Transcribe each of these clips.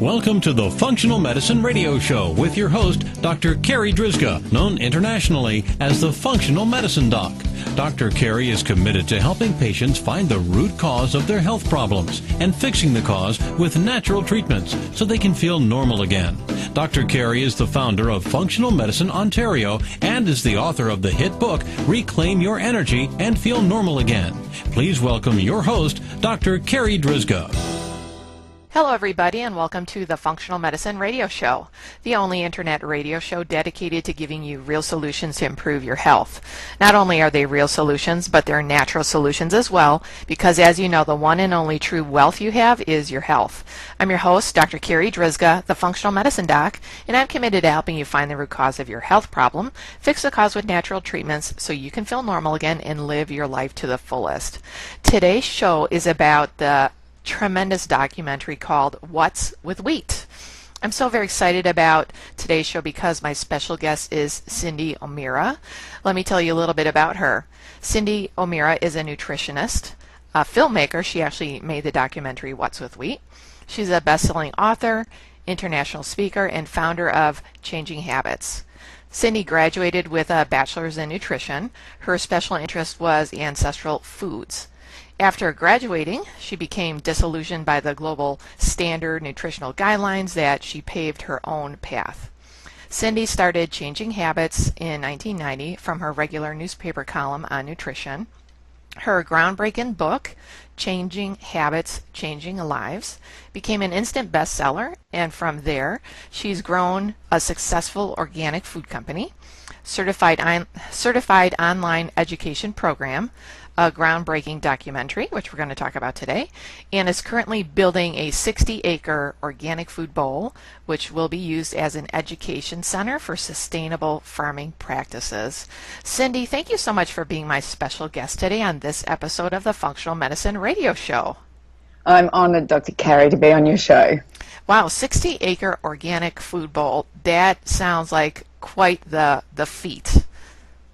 Welcome to the Functional Medicine Radio Show with your host, Dr. Carri Drzyzga, known internationally as the Functional Medicine Doc. Dr. Carri is committed to helping patients find the root cause of their health problems and fixing the cause with natural treatments so they can feel normal again. Dr. Carri is the founder of Functional Medicine Ontario and is the author of the hit book, Reclaim Your Energy and Feel Normal Again. Please welcome your host, Dr. Carri Drzyzga. Hello everybody, and welcome to the Functional Medicine Radio Show, the only internet radio show dedicated to giving you real solutions to improve your health. Not only are they real solutions, but they're natural solutions as well, because as you know, the one and only true wealth you have is your health. I'm your host, Dr. Carri Drzyzga, the Functional Medicine Doc, and I'm committed to helping you find the root cause of your health problem, fix the cause with natural treatments so you can feel normal again and live your life to the fullest. Today's show is about the tremendous documentary called What's with Wheat. I'm so very excited about today's show because my special guest is Cyndi O'Meara. Let me tell you a little bit about her. Cyndi O'Meara is a nutritionist, a filmmaker. She actually made the documentary What's with Wheat. She's a best-selling author, international speaker, and founder of Changing Habits. Cyndi graduated with a bachelor's in nutrition. Her special interest was ancestral foods. After graduating, she became disillusioned by the global standard nutritional guidelines that she paved her own path. Cyndi started Changing Habits in 1990 from her regular newspaper column on nutrition. Her groundbreaking book, Changing Habits, Changing Lives, became an instant bestseller, and from there, she's grown a successful organic food company, certified online education program, a groundbreaking documentary, which we're going to talk about today, and is currently building a 60-acre organic food bowl, which will be used as an education center for sustainable farming practices. Cyndi, thank you so much for being my special guest today on this episode of the Functional Medicine Radio Show. I'm honored, Dr. Carri, to be on your show. Wow, 60-acre organic food bowl. That sounds like quite the feat.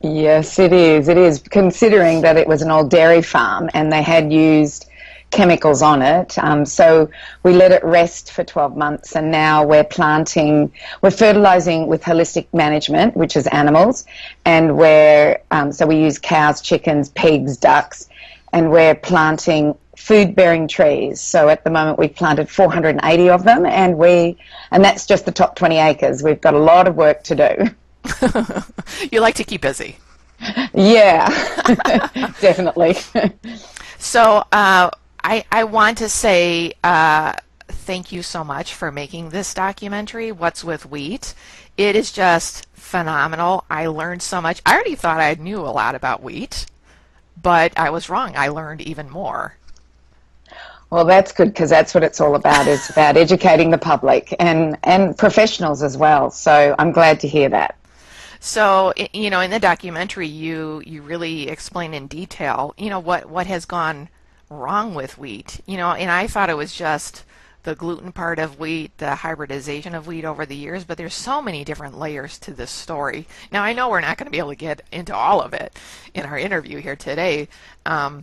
Yes, it is. It is, considering that it was an old dairy farm and they had used chemicals on it. So we let it rest for 12 months, and now we're fertilizing with holistic management, which is animals, and so we use cows, chickens, pigs, ducks, and we're planting food-bearing trees. So at the moment we've planted 480 of them, and that's just the top 20 acres. We've got a lot of work to do. You like to keep busy. Yeah, definitely. So I want to say thank you so much for making this documentary, What's with Wheat. It is just phenomenal. I learned so much. I already thought I knew a lot about wheat, but I was wrong. I learned even more. Well, that's good, because that's what it's all about. It's about educating the public and professionals as well. So I'm glad to hear that. So, in the documentary, you really explain in detail, what has gone wrong with wheat, and I thought it was just the gluten part of wheat, the hybridization of wheat over the years, but there's so many different layers to this story. Now, I know we're not going to be able to get into all of it in our interview here today,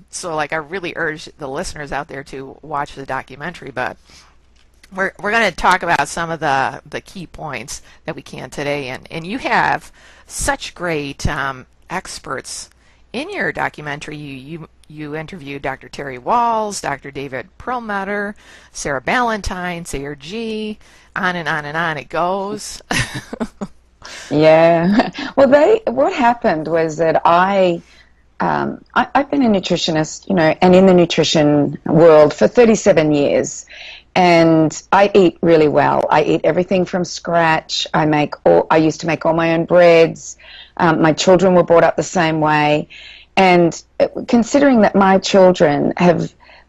so I really urge the listeners out there to watch the documentary, but we're going to talk about some of the key points that we can today, and you have such great experts in your documentary. You interviewed Dr. Terry Walls, Dr. David Perlmutter, Sarah Ballantyne, Sayer G, on and on and on it goes. Yeah. Well, what happened was that I've been a nutritionist, and in the nutrition world for 37 years. And I eat really well. I eat everything from scratch. I used to make all my own breads. My children were brought up the same way. And considering that my children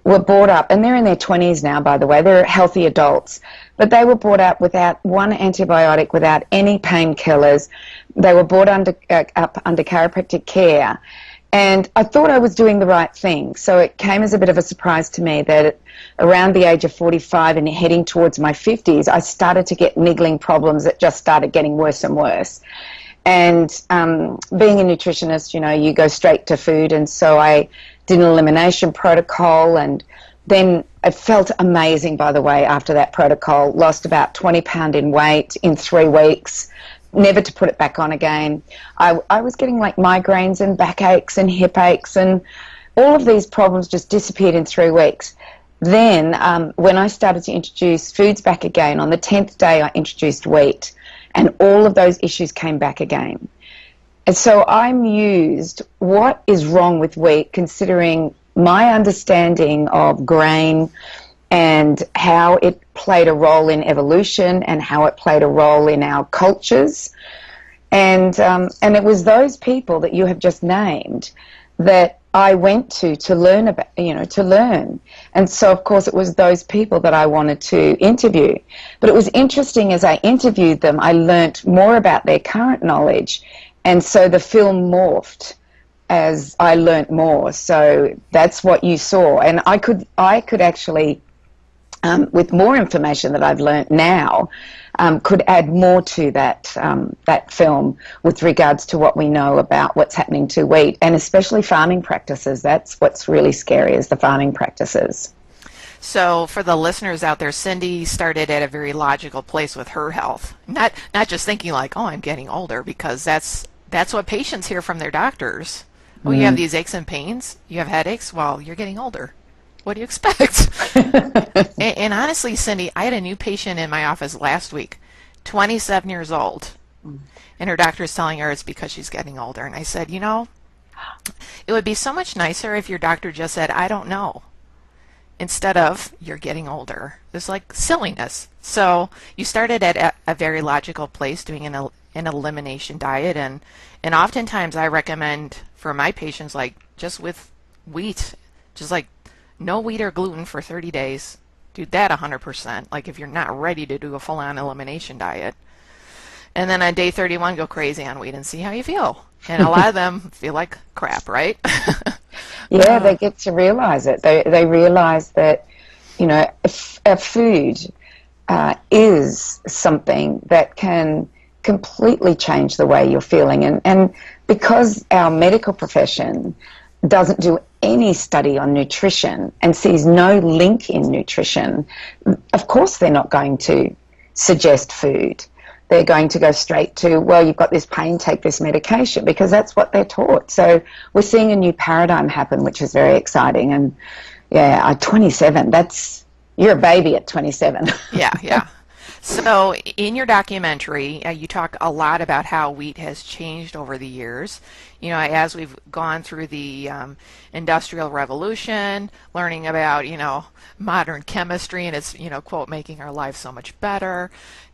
were brought up, and they're in their 20s now, by the way, they're healthy adults, but they were brought up without one antibiotic, without any painkillers. They were brought up under chiropractic care. And I thought I was doing the right thing. So it came as a bit of a surprise to me that around the age of 45 and heading towards my 50s, I started to get niggling problems that just started getting worse and worse. And being a nutritionist, you go straight to food. And so I did an elimination protocol and then it felt amazing, by the way, after that protocol. Lost about 20 pounds in weight in 3 weeks, never to put it back on again. I was getting like migraines and backaches and hip aches, and all of these problems just disappeared in 3 weeks. Then when I started to introduce foods back again, on the 10th day I introduced wheat, and all of those issues came back again. And so I mused, what is wrong with wheat, considering my understanding of grain and how it played a role in evolution and how it played a role in our cultures. And it was those people that you have just named that I went to learn about, to learn. And so, of course, it was those people that I wanted to interview. But it was interesting, as I interviewed them, I learnt more about their current knowledge. And so the film morphed as I learnt more. So that's what you saw. And I could actually, with more information that I've learnt now, could add more to that film with regards to what we know about what's happening to wheat, and especially farming practices. That's what's really scary, is the farming practices. So for the listeners out there, Cyndi started at a very logical place with her health. Not just thinking like, oh, I'm getting older, because that's what patients hear from their doctors. Oh, you have these aches and pains? You have headaches? Well, you're getting older. What do you expect? and honestly, Cyndi, I had a new patient in my office last week, 27 years old. And her doctor is telling her it's because she's getting older. And I said, it would be so much nicer if your doctor just said, I don't know, instead of you're getting older. It's like silliness. So you started at a very logical place, doing an elimination diet. And oftentimes I recommend for my patients, like just with wheat, just like no wheat or gluten for 30 days. Do that 100%, like if you're not ready to do a full-on elimination diet. And then on day 31, go crazy on wheat and see how you feel. And a lot of them feel like crap, right? Yeah, they get to realize it. They realize that, a food is something that can completely change the way you're feeling. And because our medical profession doesn't do any study on nutrition and sees no link in nutrition, of course they're not going to suggest food. They're going to go straight to, well, you've got this pain, take this medication, because that's what they're taught. So we're seeing a new paradigm happen, which is very exciting. And yeah, 27, you're a baby at 27. Yeah. So in your documentary, you talk a lot about how wheat has changed over the years. As we've gone through the Industrial Revolution, learning about, modern chemistry, and it's, quote, making our lives so much better,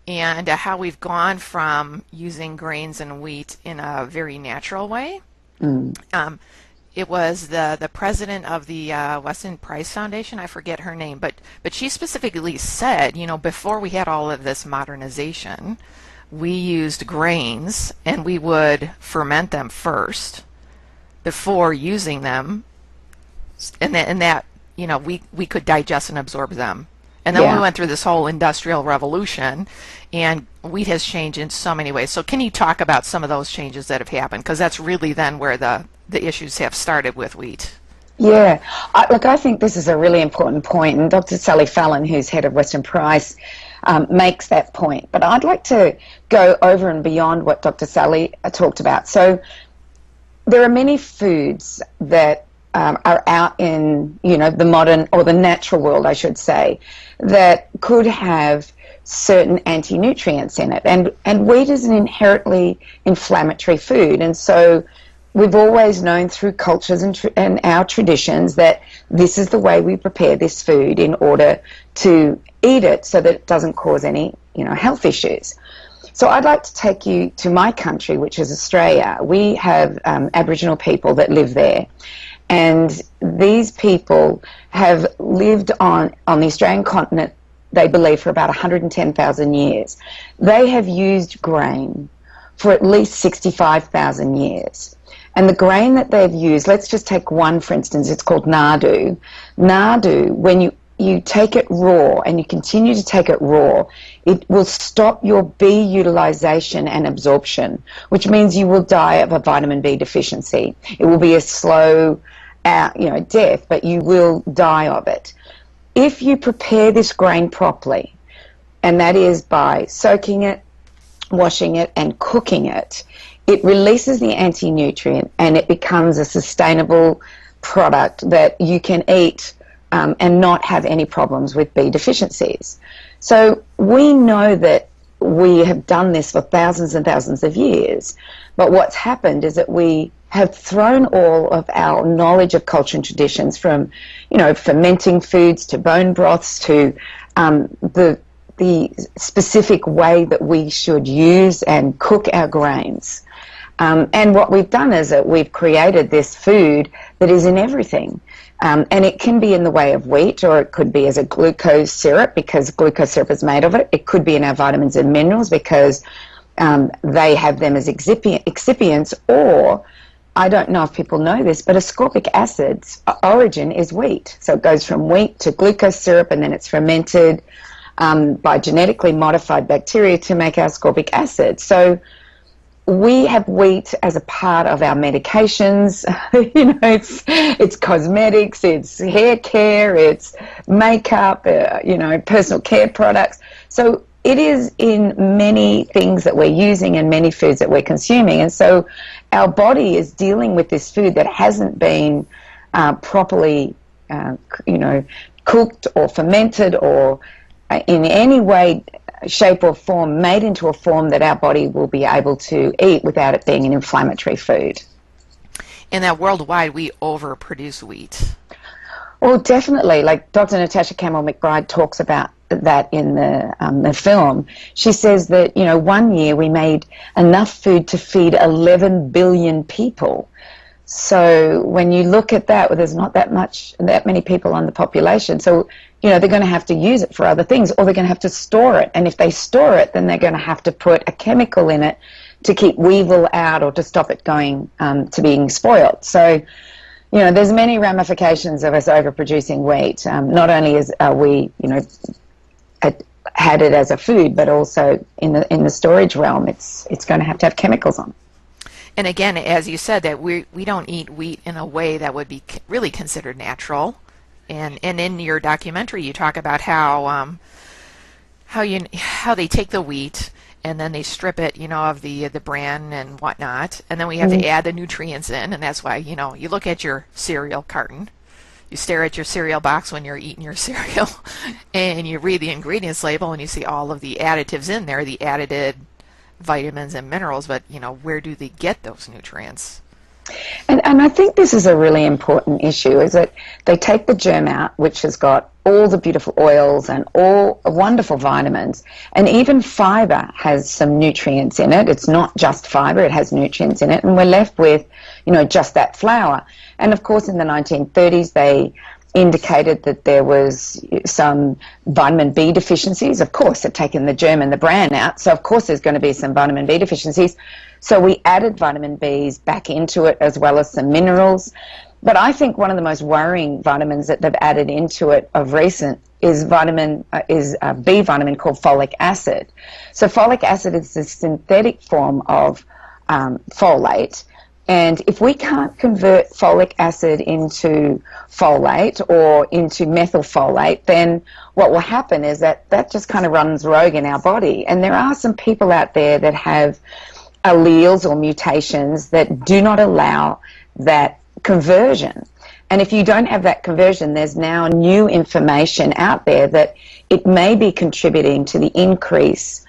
and how we've gone from using grains and wheat in a very natural way. It was the president of the Weston Price Foundation, I forget her name, but she specifically said, before we had all of this modernization, we used grains and we would ferment them first before using them, and that we could digest and absorb them. And then we went through this whole Industrial Revolution, and wheat has changed in so many ways. So can you talk about some of those changes that have happened? Because that's really then where the issues have started with wheat. Yeah. I think this is a really important point, and Dr. Sally Fallon, who's head of Weston Price, makes that point. But I'd like to go over and beyond what Dr. Sally talked about. So there are many foods that are out in, the modern, or the natural world, I should say, that could have certain anti-nutrients in it. And wheat is an inherently inflammatory food. And so we've always known through cultures and our traditions that this is the way we prepare this food in order to eat it so that it doesn't cause any, health issues. So I'd like to take you to my country, which is Australia. We have Aboriginal people that live there. And these people have lived on the Australian continent, they believe, for about 110,000 years. They have used grain for at least 65,000 years. And the grain that they've used, let's just take one, for instance, it's called nardoo. Nardoo, when you take it raw and you continue to take it raw, it will stop your B utilization and absorption, which means you will die of a vitamin B deficiency. It will be a slow, death, but you will die of it. if you prepare this grain properly, and that is by soaking it, washing it, and cooking it, it releases the anti-nutrient and it becomes a sustainable product that you can eat and not have any problems with B deficiencies. So we know that we have done this for thousands and thousands of years, but what's happened is that we have thrown all of our knowledge of culture and traditions, from, you know, fermenting foods to bone broths to the specific way that we should use and cook our grains. And what we've done is that we've created this food that is in everything. And it can be in the way of wheat, or it could be as a glucose syrup, because glucose syrup is made of it. It could be in our vitamins and minerals, because they have them as excipients. Or, I don't know if people know this, but ascorbic acid's origin is wheat. So it goes from wheat to glucose syrup, and then it's fermented by genetically modified bacteria to make ascorbic acid. So we have wheat as a part of our medications. You know, it's cosmetics, it's hair care, it's makeup, you know, personal care products. So it is in many things that we're using and many foods that we're consuming. And so our body is dealing with this food that hasn't been properly, you know, cooked or fermented or in any way, shape or form made into a form that our body will be able to eat without it being an inflammatory food. And that worldwide we overproduce wheat. Well, definitely. Like Dr. Natasha Campbell-McBride talks about that in the film. She says that, you know, one year we made enough food to feed 11 billion people. So when you look at that, well, there's not that many people on the population. So, you know, they're going to have to use it for other things, or they're going to have to store it. And if they store it, then they're going to have to put a chemical in it to keep weevil out or to stop it going to being spoiled. So, you know, there's many ramifications of us overproducing wheat. Not only are we, you know, had it as a food, but also in the storage realm, it's going to have chemicals on it. And again, as you said, that we don't eat wheat in a way that would be really considered natural. And in your documentary, you talk about how they take the wheat and then they strip it, you know, of the bran and whatnot, and then we have to add the nutrients in, and that's why, you know, you look at your cereal carton, you stare at your cereal box when you're eating your cereal, and you read the ingredients label and you see all of the additives in there, the added vitamins and minerals, but, you know, where do they get those nutrients? And I think this is a really important issue, is that they take the germ out, which has got all the beautiful oils and all wonderful vitamins, and even fiber has some nutrients in it. It's not just fiber, it has nutrients in it, and we're left with, you know, just that flour. And of course in the 1930s they indicated that there was some vitamin B deficiencies. Of course, they've taken the germ and the bran out, so of course there's going to be some vitamin B deficiencies. So we added vitamin Bs back into it, as well as some minerals. But I think one of the most worrying vitamins that they've added into it of recent is a B vitamin called folic acid. So folic acid is a synthetic form of folate. And if we can't convert folic acid into folate or into methylfolate, then what will happen is that just kind of runs rogue in our body. And there are some people out there that have alleles or mutations that do not allow that conversion. And if you don't have that conversion, there's now new information out there that it may be contributing to the increase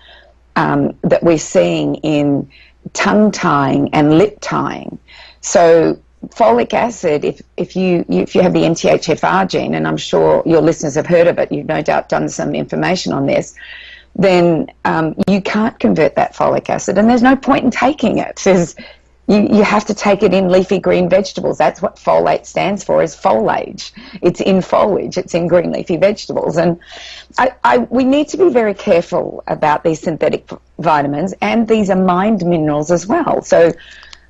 that we're seeing in tongue tying and lip tying. So folic acid, if you have the NTHFR gene, and I'm sure your listeners have heard of it, you've no doubt done some information on this, then you can't convert that folic acid, and there's no point in taking it. You have to take it in leafy green vegetables. That's what folate stands for, is foliage. It's in foliage, it's in green leafy vegetables. And we need to be very careful about these synthetic vitamins, and these are mined minerals as well. So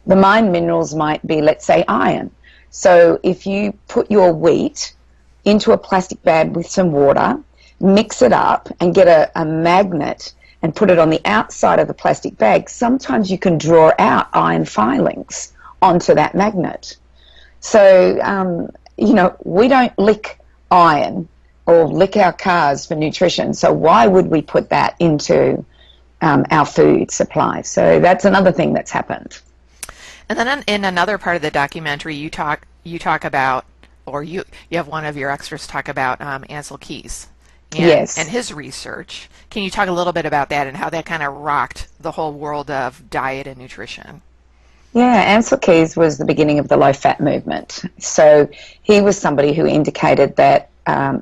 the mined minerals might be, let's say, iron. So if you put your wheat into a plastic bag with some water, mix it up and get a magnet and put it on the outside of the plastic bag, sometimes you can draw out iron filings onto that magnet. So, you know, we don't lick iron or lick our cars for nutrition. So why would we put that into our food supply? So that's another thing that's happened. And then in another part of the documentary, you talk about, or you have one of your extras talk about Ancel Keys. Yes. And his research. Can you talk a little bit about that and how that kind of rocked the whole world of diet and nutrition? Yeah, Ancel Keys was the beginning of the low-fat movement. So he was somebody who indicated that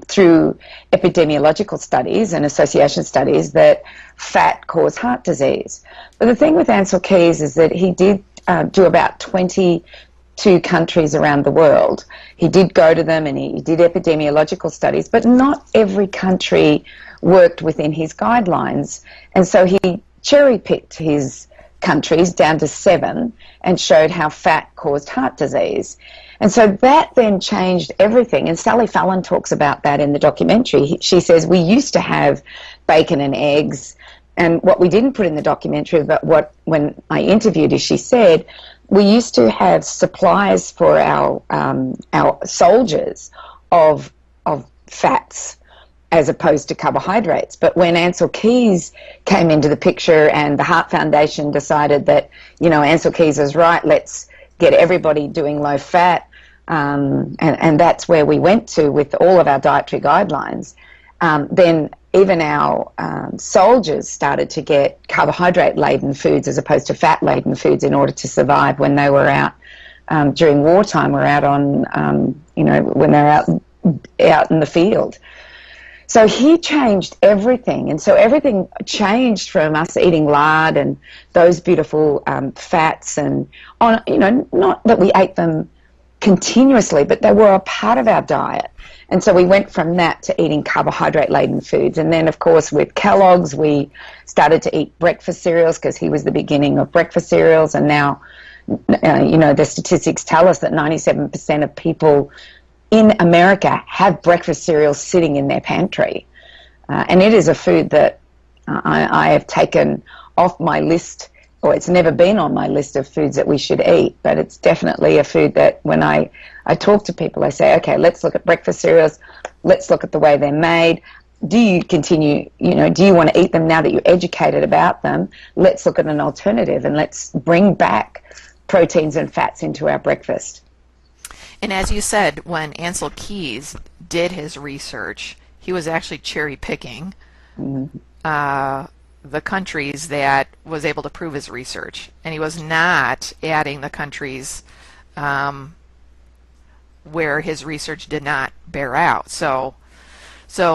through epidemiological studies and association studies that fat caused heart disease. But the thing with Ancel Keys is that he did do about 22 countries around the world. He did go to them and he did epidemiological studies, but not every country worked within his guidelines. And so he cherry-picked his countries down to 7 and showed how fat caused heart disease. And so that then changed everything. And Sally Fallon talks about that in the documentary. She says, we used to have bacon and eggs, and what we didn't put in the documentary, but when I interviewed her, she said, we used to have supplies for our soldiers of fats as opposed to carbohydrates. But when Ancel Keys came into the picture and the Heart Foundation decided that, Ancel Keys is right, let's get everybody doing low fat, and that's where we went to with all of our dietary guidelines, then even our soldiers started to get carbohydrate-laden foods as opposed to fat-laden foods in order to survive when they were out during wartime, or out on, when they're out in the field. So he changed everything, and so everything changed from us eating lard and those beautiful fats, and not that we ate them continuously, but they were a part of our diet. And so we went from that to eating carbohydrate-laden foods. And then, of course, with Kellogg's, we started to eat breakfast cereals because he was the beginning of breakfast cereals. And now, the statistics tell us that 97% of people in America have breakfast cereals sitting in their pantry. And it is a food that I have taken off my list, or it's never been on my list of foods that we should eat, but it's definitely a food that when I talk to people, I say, okay, let's look at breakfast cereals, let's look at the way they're made. Do you continue, do you want to eat them now that you're educated about them? Let's look at an alternative and let's bring back proteins and fats into our breakfast. And as you said, when Ancel Keys did his research, he was actually cherry-picking the countries that was able to prove his research, and he was not adding the countries where his research did not bear out. So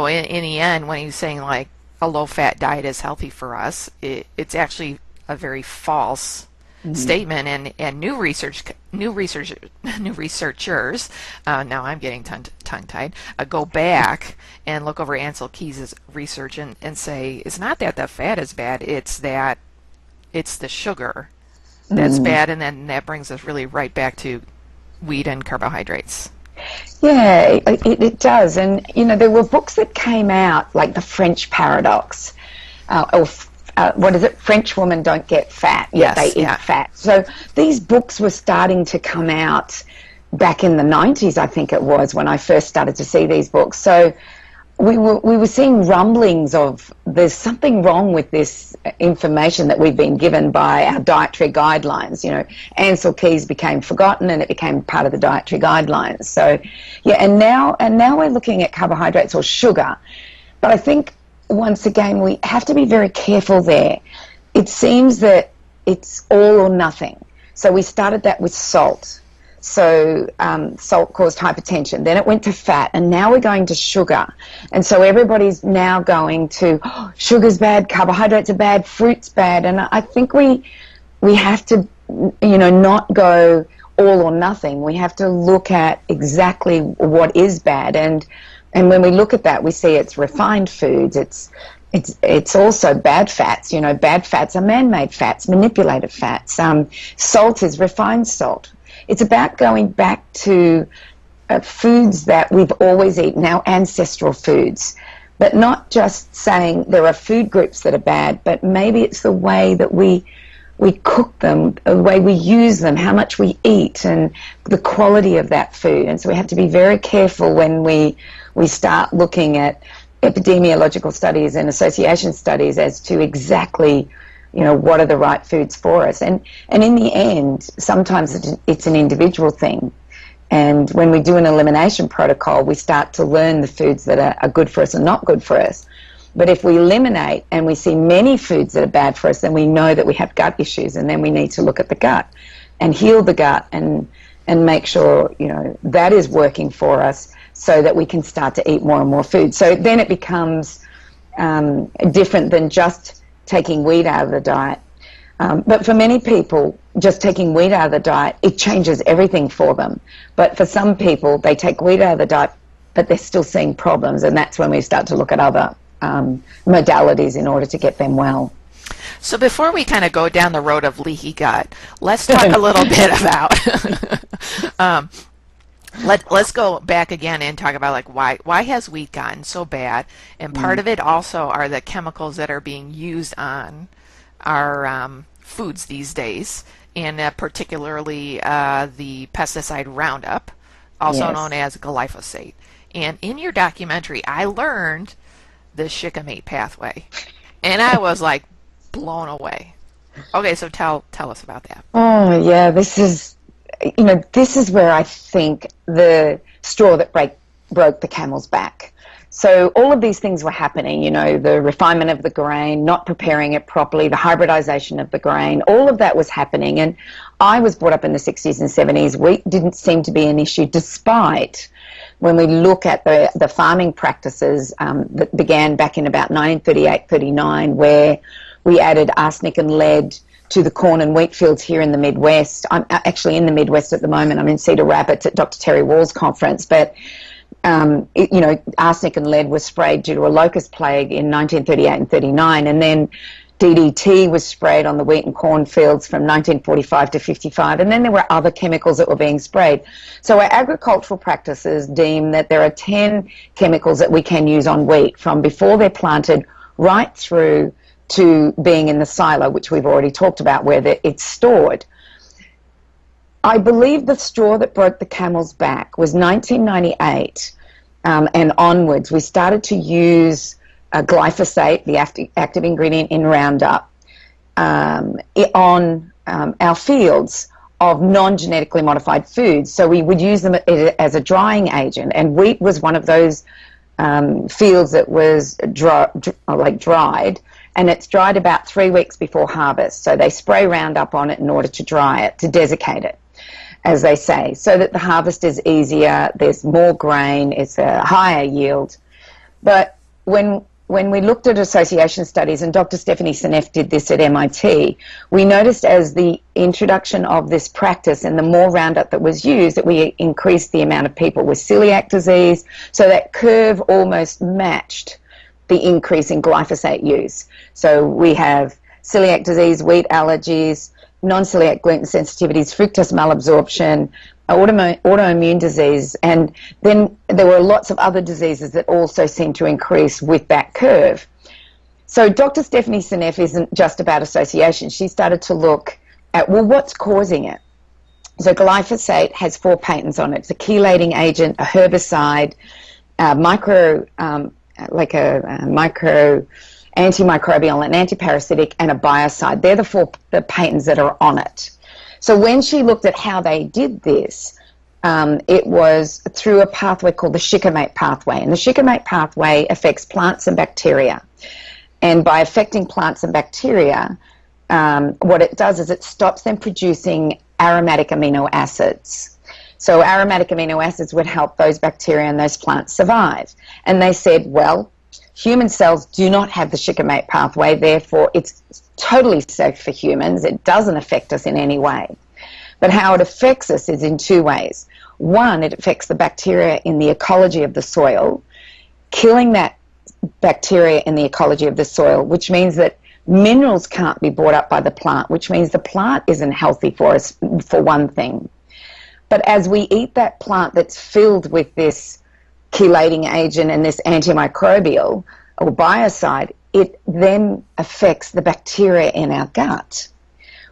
in the end, when he's saying like a low-fat diet is healthy for us, it's actually a very false statement, and new researchers, now I'm getting tongue-tied, go back and look over Ancel Keys' research and say, it's not that the fat is bad, it's that it's the sugar that's bad, and then that brings us really right back to wheat and carbohydrates. Yeah, it does. And, there were books that came out, like The French Paradox, what is it? French women don't get fat, yet they eat fat. So these books were starting to come out back in the 90s, I think it was, when I first started to see these books. So we were seeing rumblings of there's something wrong with this information that we've been given by our dietary guidelines. Ancel Keys became forgotten and it became part of the dietary guidelines. So yeah, and now we're looking at carbohydrates or sugar. But I think once again, we have to be very careful there. It seems that it's all or nothing. So we started that with salt. So salt caused hypertension. Then it went to fat, and now we're going to sugar. And so everybody's now going to, sugar's bad, carbohydrates are bad, fruit's bad. And I think we have to, not go all or nothing. We have to look at exactly what is bad. And when we look at that, we see it's refined foods, it's also bad fats. Bad fats are man-made fats, manipulated fats. Salt is refined salt. It's about going back to foods that we've always eaten, our ancestral foods, but not just saying there are food groups that are bad, but maybe it's the way that we we cook them, the way we use them, how much we eat, and the quality of that food. And so we have to be very careful when we start looking at epidemiological studies and association studies as to exactly, what are the right foods for us. And in the end, sometimes it's an individual thing. And when we do an elimination protocol, we start to learn the foods that are good for us and not good for us. But if we eliminate and we see many foods that are bad for us, then we know that we have gut issues, and then we need to look at the gut and heal the gut and make sure, that is working for us so that we can start to eat more and more food. So then it becomes different than just taking wheat out of the diet. But for many people, just taking wheat out of the diet, it changes everything for them. But for some people, they take wheat out of the diet, but they're still seeing problems, and that's when we start to look at other modalities in order to get them well. So before we kind of go down the road of leaky gut, let's talk a little bit about let's go back again and talk about why has wheat gotten so bad, and part of it also are the chemicals that are being used on our foods these days, and particularly the pesticide Roundup, also known as glyphosate. And in your documentary, I learned the shikimate pathway, and I was blown away. Okay, so tell us about that. Oh yeah, this is where I think the straw that broke the camel's back. So all of these things were happening, the refinement of the grain, not preparing it properly, the hybridization of the grain, all of that was happening. And I was brought up in the 60s and 70s. Wheat didn't seem to be an issue, despite when we look at the farming practices that began back in about 1938-39, where we added arsenic and lead to the corn and wheat fields here in the Midwest. I'm actually in the Midwest at the moment. I'm in Cedar Rapids at Dr. Terry Wall's conference, but arsenic and lead was sprayed due to a locust plague in 1938 and 39, and then DDT was sprayed on the wheat and corn fields from 1945 to 55, and then there were other chemicals that were being sprayed. So our agricultural practices deem that there are 10 chemicals that we can use on wheat from before they're planted right through to being in the silo, which we've already talked about, where it's stored. I believe the straw that broke the camel's back was 1998 and onwards. We started to use glyphosate, the active ingredient in Roundup, on our fields of non-genetically modified foods. So we would use them as a drying agent, and wheat was one of those fields that was dried, and it's dried about 3 weeks before harvest. So they spray Roundup on it in order to dry it, to desiccate it, as they say, so that the harvest is easier, there's more grain, it's a higher yield. But when we looked at association studies, and Dr. Stephanie Seneff did this at MIT, we noticed as the introduction of this practice and the more Roundup that was used, that we increased the amount of people with celiac disease, so that curve almost matched the increase in glyphosate use. So we have celiac disease, wheat allergies, non-celiac gluten sensitivities, fructose malabsorption, autoimmune disease, and then there were lots of other diseases that also seem to increase with that curve. So Dr. Stephanie Seneff isn't just about association. She started to look at, what's causing it? So glyphosate has 4 patents on it. It's a chelating agent, a herbicide, micro antimicrobial and antiparasitic, and a biocide. They're the 4 patents that are on it. So when she looked at how they did this, it was through a pathway called the shikimate pathway. And the shikimate pathway affects plants and bacteria. And by affecting plants and bacteria, what it does is it stops them producing aromatic amino acids. So aromatic amino acids would help those bacteria and those plants survive. And they said, well, human cells do not have the shikimate pathway, therefore it's totally safe for humans. It doesn't affect us in any way. But how it affects us is in 2 ways. One, it affects the bacteria in the ecology of the soil, killing that bacteria in the ecology of the soil, which means that minerals can't be brought up by the plant, which means the plant isn't healthy for us, for one thing. But as we eat that plant that's filled with this chelating agent and this antimicrobial or biocide, it then affects the bacteria in our gut,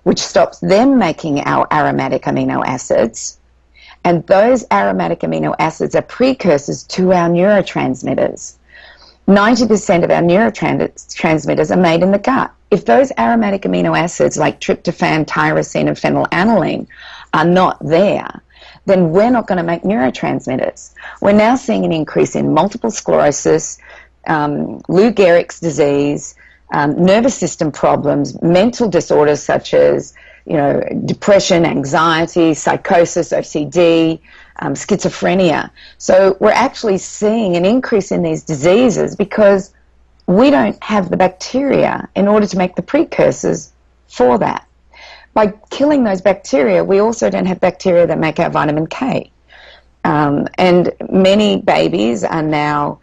which stops them making our aromatic amino acids. And those aromatic amino acids are precursors to our neurotransmitters. 90% of our neurotransmitters are made in the gut. If those aromatic amino acids like tryptophan, tyrosine, and phenylalanine are not there, then we're not going to make neurotransmitters. We're now seeing an increase in multiple sclerosis, Lou Gehrig's disease, nervous system problems, mental disorders such as depression, anxiety, psychosis, OCD, schizophrenia. So we're actually seeing an increase in these diseases because we don't have the bacteria in order to make the precursors for that. By killing those bacteria, we also don't have bacteria that make our vitamin K. And many babies are now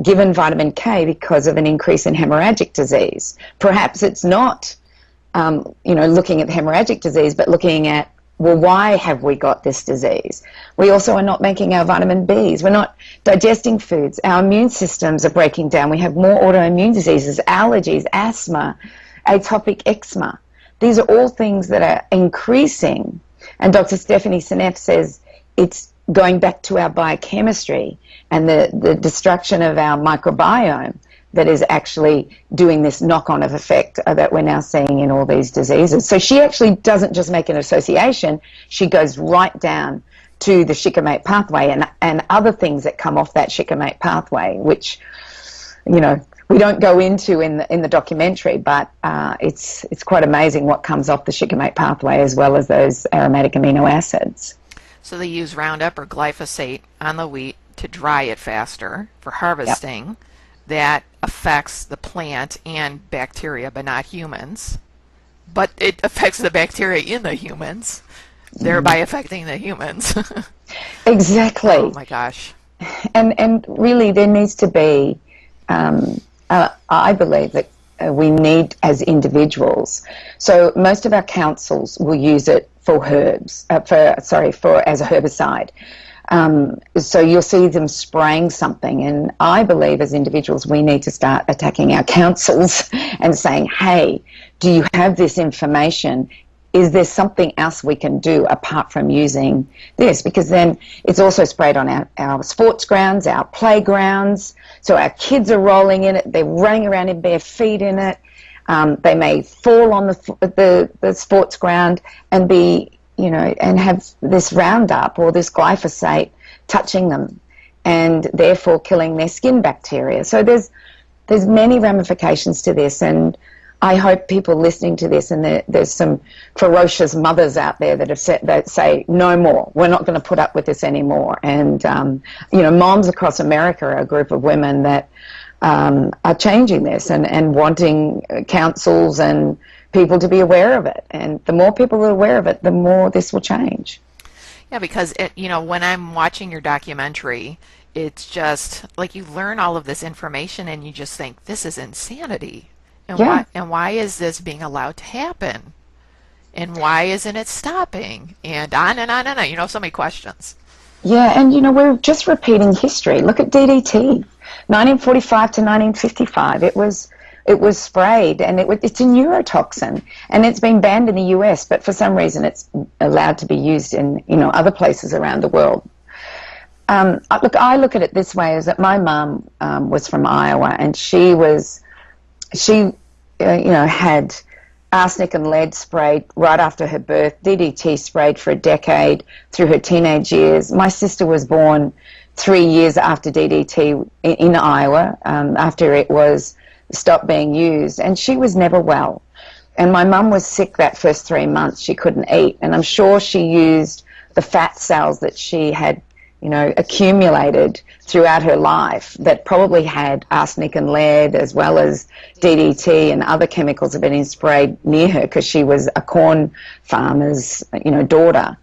given vitamin K because of an increase in hemorrhagic disease. Perhaps it's not, looking at the hemorrhagic disease, but looking at, well, why have we got this disease? We also are not making our vitamin Bs. We're not digesting foods. Our immune systems are breaking down. We have more autoimmune diseases, allergies, asthma, atopic eczema. These are all things that are increasing. And Dr. Stephanie Seneff says it's going back to our biochemistry and the destruction of our microbiome that is actually doing this knock-on of effect that we're now seeing in all these diseases. So she actually doesn't just make an association, she goes right down to the shikimate pathway and other things that come off that shikimate pathway, which, we don't go into in the documentary, but it's quite amazing what comes off the shikimate pathway as well as those aromatic amino acids. So they use Roundup or glyphosate on the wheat to dry it faster for harvesting. Yep. That affects the plant and bacteria, but not humans. But it affects the bacteria in the humans, thereby affecting the humans. Exactly. Oh my gosh. And really there needs to be, I believe that we need as individuals. So most of our councils will use it for herbs, as a herbicide. So you'll see them spraying something, and I believe as individuals we need to start attacking our councils and saying, hey, do you have this information? Is there something else we can do apart from using this? Because then it's also sprayed on our sports grounds, our playgrounds, so our kids are rolling in it, they're running around in bare feet in it, they may fall on the sports ground and be and have this Roundup or this glyphosate touching them and therefore killing their skin bacteria. So there's many ramifications to this, and I hope people listening to this, and there's some ferocious mothers out there that say, no more, we're not going to put up with this anymore. And, Moms Across America are a group of women that are changing this and wanting councils and people to be aware of it, and the more people are aware of it, the more this will change. Yeah, because when I'm watching your documentary, it's just like you learn all of this information and you just think this is insanity, and why is this being allowed to happen, and why isn't it stopping, and on and on and on. So many questions. Yeah, and we're just repeating history. Look at DDT, 1945 to 1955. It was sprayed, and it's a neurotoxin, and it's been banned in the US, but for some reason it's allowed to be used in other places around the world. I look at it this way: is that my mum was from Iowa, and she had arsenic and lead sprayed right after her birth, DDT sprayed for a decade through her teenage years. My sister was born 3 years after DDT in Iowa, after it was stopped being used, and she was never well. And my mum was sick that first 3 months. She couldn't eat, and I'm sure she used the fat cells that she had accumulated throughout her life that probably had arsenic and lead as well as DDT and other chemicals have been sprayed near her because she was a corn farmer's daughter.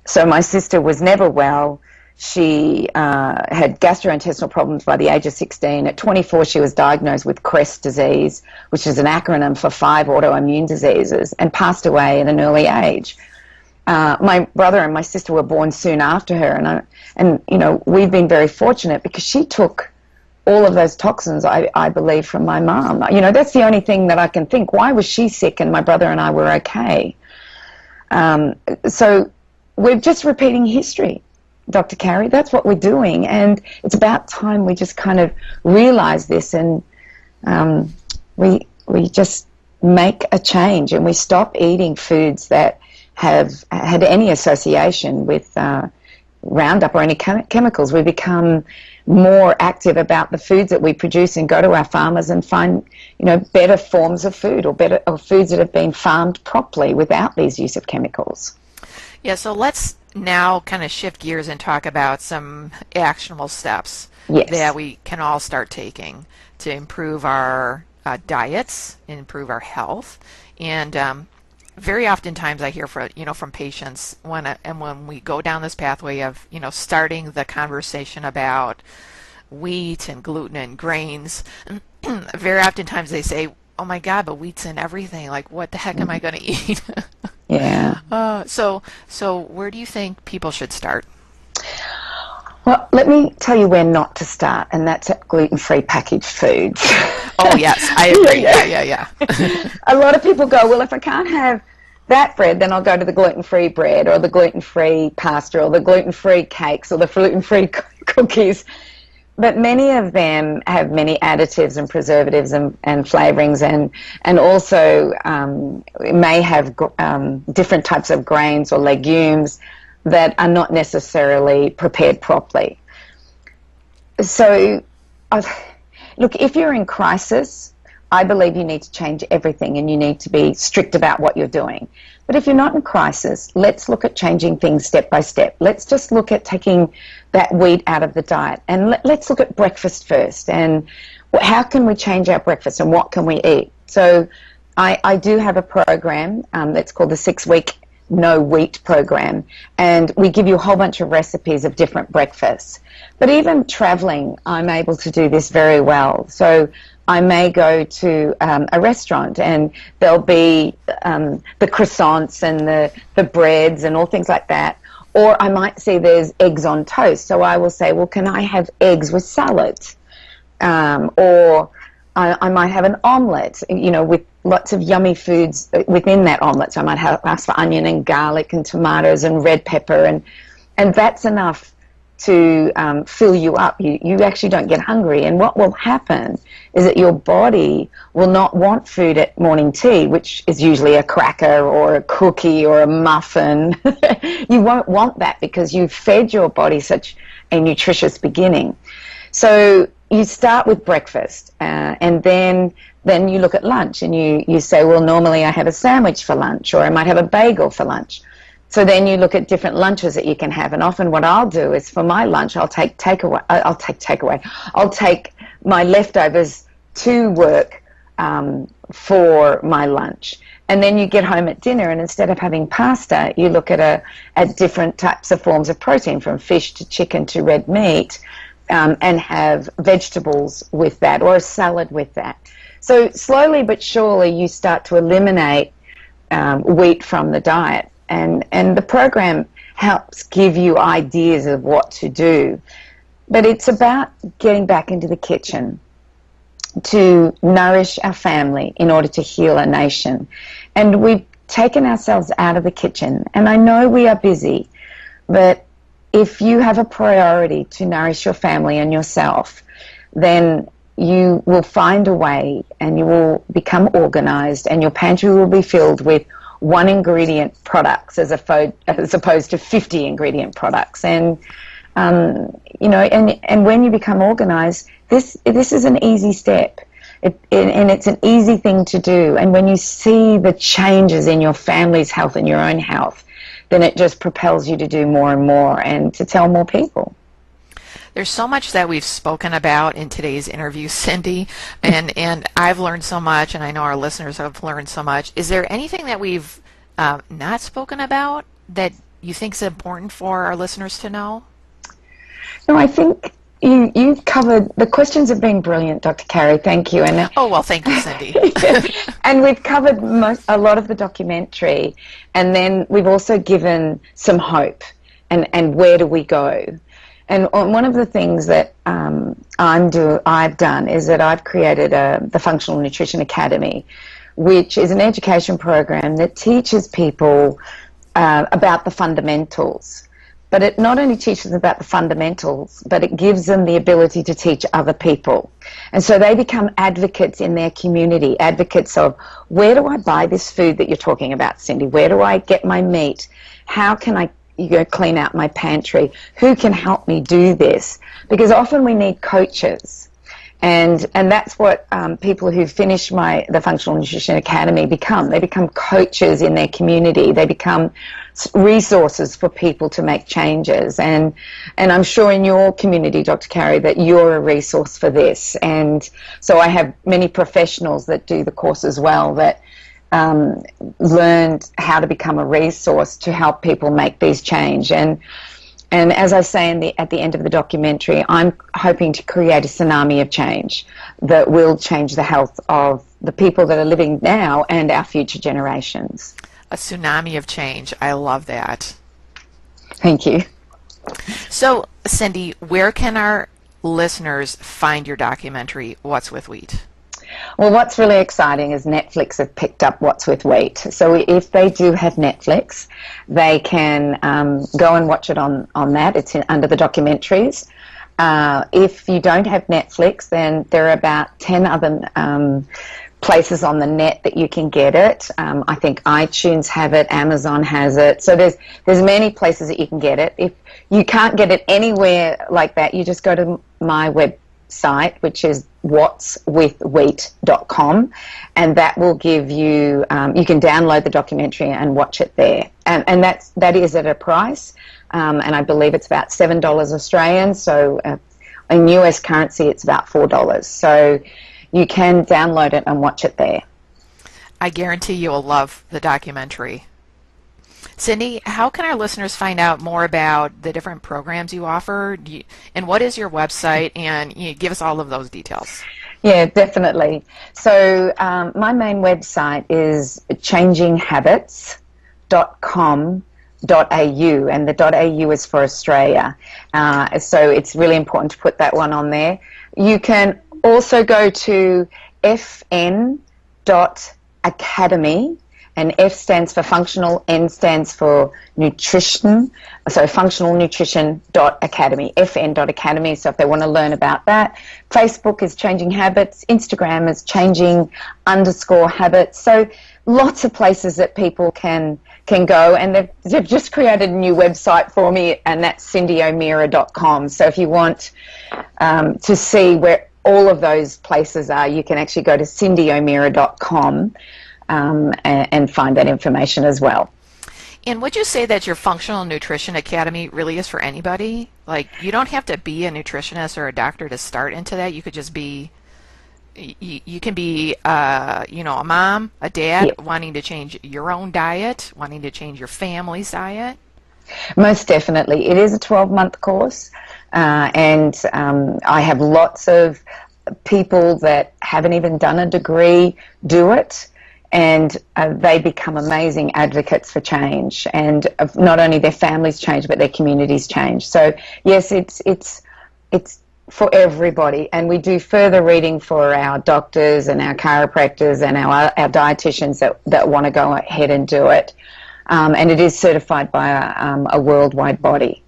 So my sister was never well. She had gastrointestinal problems by the age of 16. At 24, she was diagnosed with Crest disease, which is an acronym for 5 autoimmune diseases, and passed away at an early age. My brother and my sister were born soon after her, and we've been very fortunate because she took all of those toxins, I believe, from my mom. You know, that's the only thing that I can think. Why was she sick and my brother and I were okay? So we're just repeating history, Dr. Carri. That's what we're doing, and it's about time we just kind of realize this, and we just make a change, and we stop eating foods that have had any association with Roundup or any chemicals. We become more active about the foods that we produce and go to our farmers and find, you know, better forms of food, or foods that have been farmed properly without these use of chemicals. Yeah, so let's now kind of shift gears and talk about some actionable steps that we can all start taking to improve our diets, improve our health. And very oftentimes I hear from patients when we go down this pathway of, you know, starting the conversation about wheat and gluten and grains, very oftentimes they say, oh my God, but wheat's in everything. Like, what the heck am I going to eat? Yeah. So where do you think people should start? Well, let me tell you where not to start, and that's at gluten-free packaged foods. Oh, yes, I agree. Yeah. A lot of people go, well, if I can't have that bread, then I'll go to the gluten-free bread, or the gluten-free pasta, or the gluten-free cakes, or the gluten-free cookies. But many of them have many additives and preservatives and flavorings, and also may have different types of grains or legumes that are not necessarily prepared properly. So, look, if you're in crisis, I believe you need to change everything, and you need to be strict about what you're doing. But if you're not in crisis, let's look at changing things step by step. Let's just look at taking that wheat out of the diet, and let's look at breakfast first, and how can we change our breakfast, and what can we eat. So I do have a program that's called the 6-week No Wheat program, and we give you a whole bunch of recipes of different breakfasts. But even traveling, I'm able to do this very well. So I may go to a restaurant, and there'll be the croissants and the breads and all things like that. Or I might see there's eggs on toast, so I will say, well, can I have eggs with salad? Or I might have an omelette, you know, with lots of yummy foods within that omelette. So I might ask for onion and garlic and tomatoes and red pepper, and that's enough to fill you up. You actually don't get hungry, and what will happen is that your body will not want food at morning tea, which is usually a cracker or a cookie or a muffin. You won't want that because you've fed your body such a nutritious beginning. So you start with breakfast, and then you look at lunch, and you say, well, normally I have a sandwich for lunch, or I might have a bagel for lunch. So then you look at different lunches that you can have, and often what I'll do is for my lunch, I'll take my leftovers to work for my lunch. And then you get home at dinner, and instead of having pasta, you look at different types of forms of protein, from fish to chicken to red meat, and have vegetables with that, or a salad with that. So slowly but surely you start to eliminate wheat from the diet. And the program helps give you ideas of what to do. But it's about getting back into the kitchen to nourish our family in order to heal a nation. And we've taken ourselves out of the kitchen. And I know we are busy, but if you have a priority to nourish your family and yourself, then you will find a way, and you will become organized, and your pantry will be filled with one ingredient products as opposed to 50 ingredient products. And you know, and when you become organized, this is an easy step, and it's an easy thing to do. And when you see the changes in your family's health and your own health, then it just propels you to do more and more, and to tell more people. There's so much that we've spoken about in today's interview, Cyndi, and I've learned so much, and I know our listeners have learned so much. Is there anything that we've not spoken about that you think is important for our listeners to know? No, I think you've covered, the questions have been brilliant, Dr. Carri. Thank you. And oh, well, thank you, Cyndi. And we've covered a lot of the documentary, and then we've also given some hope, and where do we go? And one of the things that I've done is that I've created the Functional Nutrition Academy, which is an education program that teaches people about the fundamentals. But it not only teaches them about the fundamentals, but it gives them the ability to teach other people. And so they become advocates in their community, advocates of, where do I buy this food that you're talking about, Cyndi? Where do I get my meat? How can I clean out my pantry? Who can help me do this? Because often we need coaches. And that's what people who finish the Functional Nutrition Academy become. They become coaches in their community. They become resources for people to make changes. And I'm sure in your community, Dr. Carri, that you're a resource for this. And so I have many professionals that do the course as well that learned how to become a resource to help people make these change. And as I say at the end of the documentary, I'm hoping to create a tsunami of change that will change the health of the people that are living now and our future generations. A tsunami of change. I love that. Thank you. So, Cyndi, where can our listeners find your documentary, What's with Wheat? Well, what's really exciting is Netflix have picked up What's with Wheat. So if they do have Netflix, they can go and watch it on that. It's under the documentaries. If you don't have Netflix, then there are about 10 other places on the net that you can get it. I think iTunes have it, Amazon has it. So there's many places that you can get it. If you can't get it anywhere like that, you just go to my website, which is whatswithwheat.com, and that will give you, you can download the documentary and watch it there. And that is at a price, and I believe it's about $7 Australian, so in US currency it's about $4. So you can download it and watch it there. I guarantee you will love the documentary. Cyndi, how can our listeners find out more about the different programs you offer? And what is your website? And give us all of those details. Yeah, definitely. So my main website is changinghabits.com.au, and the .au is for Australia. So it's really important to put that one on there. You can also go to fn.academy, and F stands for functional, N stands for nutrition, so functionalnutrition.academy, fn.academy, so if they want to learn about that. Facebook is Changing Habits, Instagram is changing_habits, so lots of places that people can go, and they've just created a new website for me, and that's cindyomeara.com, so if you want to see where all of those places are, you can actually go to cindyomeara.com and find that information as well. And would you say that your Functional Nutrition Academy really is for anybody? Like, you don't have to be a nutritionist or a doctor to start into that. You could just be, you can be, a mom, a dad, wanting to change your own diet, wanting to change your family's diet. Most definitely. It is a 12-month course, and I have lots of people that haven't even done a degree do it, and they become amazing advocates for change, and not only their families change but their communities change. So yes, it's for everybody, and we do further reading for our doctors and our chiropractors and our dietitians that want to go ahead and do it, and it is certified by a worldwide body.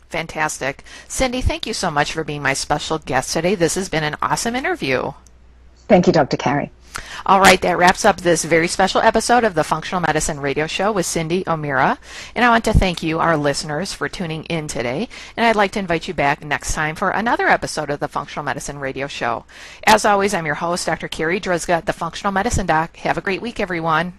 Fantastic. Cyndi, thank you so much for being my special guest today. This has been an awesome interview. Thank you, Dr. Carri. All right, that wraps up this very special episode of the Functional Medicine Radio Show with Cyndi O'Meara. And I want to thank you, our listeners, for tuning in today. And I'd like to invite you back next time for another episode of the Functional Medicine Radio Show. As always, I'm your host, Dr. Carri Drzyzga, the Functional Medicine Doc. Have a great week, everyone.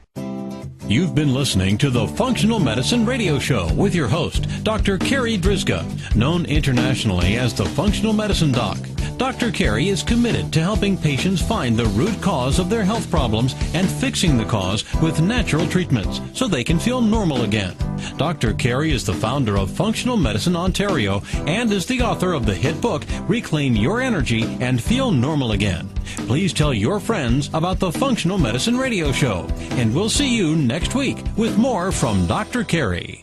You've been listening to the Functional Medicine Radio Show with your host, Dr. Carri Drzyzga, known internationally as the Functional Medicine Doc. Dr. Carri is committed to helping patients find the root cause of their health problems and fixing the cause with natural treatments so they can feel normal again. Dr. Carri is the founder of Functional Medicine Ontario and is the author of the hit book, Reclaim Your Energy and Feel Normal Again. Please tell your friends about the Functional Medicine Radio Show, and we'll see you next week with more from Dr. Carri.